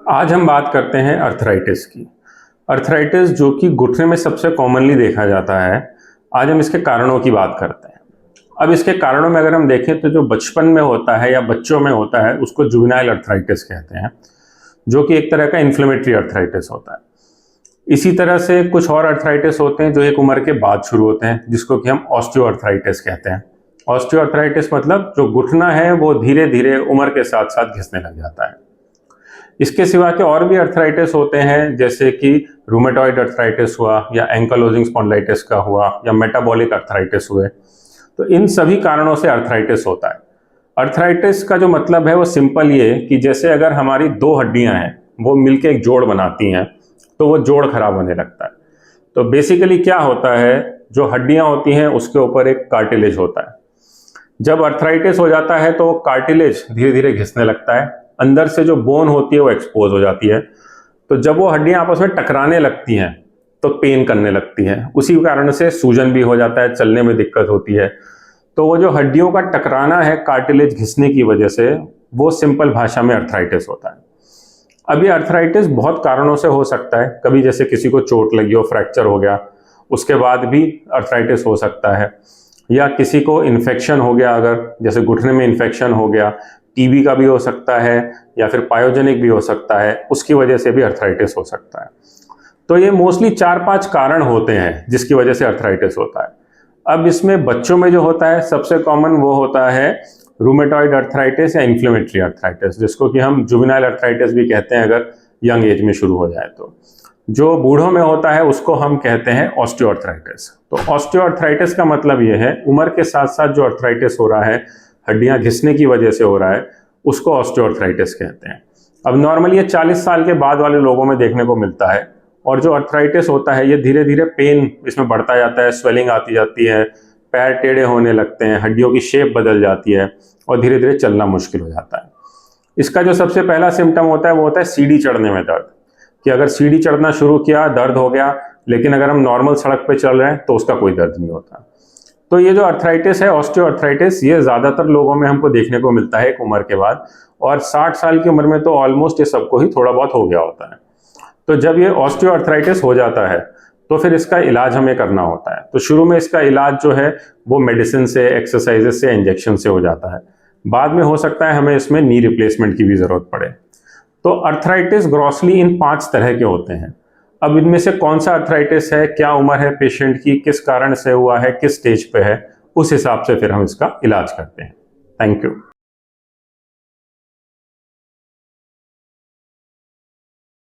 आज हम बात करते हैं अर्थराइटिस की। अर्थराइटिस जो कि घुटने में सबसे कॉमनली देखा जाता है। आज हम इसके कारणों की बात करते हैं। अब इसके कारणों में अगर हम देखें तो जो बचपन में होता है या बच्चों में होता है उसको जुवेनाइल अर्थराइटिस कहते हैं, जो कि एक तरह का इन्फ्लेमेटरी अर्थराइटिस होता है। इसी तरह से कुछ और अर्थराइटिस होते हैं जो एक उम्र के बाद शुरू होते हैं, जिसको कि हम ऑस्टियोआर्थराइटिस कहते हैं। ऑस्टियोआर्थराइटिस मतलब जो घुटना है वो धीरे धीरे उम्र के साथ साथ घिसने लग जाता है। इसके सिवा के और भी अर्थराइटिस होते हैं, जैसे कि रूमेटॉइड अर्थराइटिस हुआ या एंकलोजिंग स्पॉन्डिलाइटिस का हुआ या मेटाबॉलिक अर्थराइटिस हुए। तो इन सभी कारणों से अर्थराइटिस होता है। अर्थराइटिस का जो मतलब है वो सिंपल ये कि जैसे अगर हमारी दो हड्डियां हैं वो मिलकर एक जोड़ बनाती हैं तो वो जोड़ खराब होने लगता है। तो बेसिकली क्या होता है, जो हड्डियां होती हैं उसके ऊपर एक कार्टिलेज होता है। जब अर्थराइटिस हो जाता है तो कार्टिलेज धीरे धीरे घिसने लगता है, अंदर से जो बोन होती है वो एक्सपोज हो जाती है। तो जब वो हड्डियां आपस में टकराने लगती हैं तो पेन करने लगती हैं। उसी कारण से सूजन भी हो जाता है, चलने में दिक्कत होती है। तो वो जो हड्डियों का टकराना है कार्टिलेज घिसने की वजह से, वो सिंपल भाषा में अर्थराइटिस होता है। अब ये अर्थराइटिस बहुत कारणों से हो सकता है। कभी जैसे किसी को चोट लगी हो, फ्रैक्चर हो गया, उसके बाद भी अर्थराइटिस हो सकता है। या किसी को इन्फेक्शन हो गया, अगर जैसे घुटने में इन्फेक्शन हो गया, टीबी का भी हो सकता है या फिर पायोजेनिक भी हो सकता है, उसकी वजह से भी अर्थराइटिस हो सकता है। तो ये मोस्टली 4-5 कारण होते हैं जिसकी वजह से अर्थराइटिस होता है। अब इसमें बच्चों में जो होता है सबसे कॉमन वो होता है रूमेटॉइड अर्थराइटिस या इन्फ्लेमेटरी अर्थराइटिस, जिसको कि हम जुवेनाइल अर्थराइटिस भी कहते हैं अगर यंग एज में शुरू हो जाए तो। जो बूढ़ों में होता है उसको हम कहते हैं ऑस्टियोआर्थराइटिस। तो ऑस्टियोआर्थराइटिस का मतलब ये है उम्र के साथ साथ जो अर्थराइटिस हो रहा है, हड्डियां घिसने की वजह से हो रहा है, उसको ऑस्टियोआर्थराइटिस कहते हैं। अब नॉर्मली ये 40 साल के बाद वाले लोगों में देखने को मिलता है। और जो अर्थराइटिस होता है ये धीरे धीरे पेन इसमें बढ़ता जाता है, स्वेलिंग आती जाती है, पैर टेढ़े होने लगते हैं, हड्डियों की शेप बदल जाती है और धीरे धीरे चलना मुश्किल हो जाता है। इसका जो सबसे पहला सिम्टम होता है वो होता है सीढ़ी चढ़ने में दर्द, कि अगर सीढ़ी चढ़ना शुरू किया दर्द हो गया, लेकिन अगर हम नॉर्मल सड़क पे चल रहे हैं तो उसका कोई दर्द नहीं होता। तो ये जो अर्थराइटिस है, ऑस्टियोआर्थराइटिस, ये ज़्यादातर लोगों में हमको देखने को मिलता है एक उम्र के बाद, और 60 साल की उम्र में तो ऑलमोस्ट ये सबको ही थोड़ा बहुत हो गया होता है। तो जब ये ऑस्टियोआर्थराइटिस हो जाता है तो फिर इसका इलाज हमें करना होता है। तो शुरू में इसका इलाज जो है वो मेडिसिन से, एक्सरसाइजेस से, इंजेक्शन से हो जाता है। बाद में हो सकता है हमें इसमें नी रिप्लेसमेंट की भी ज़रूरत पड़े। तो अर्थराइटिस ग्रॉसली इन 5 तरह के होते हैं। अब इनमें से कौन सा अर्थराइटिस है, क्या उम्र है पेशेंट की, किस कारण से हुआ है, किस स्टेज पे है, उस हिसाब से फिर हम इसका इलाज करते हैं। Thank you.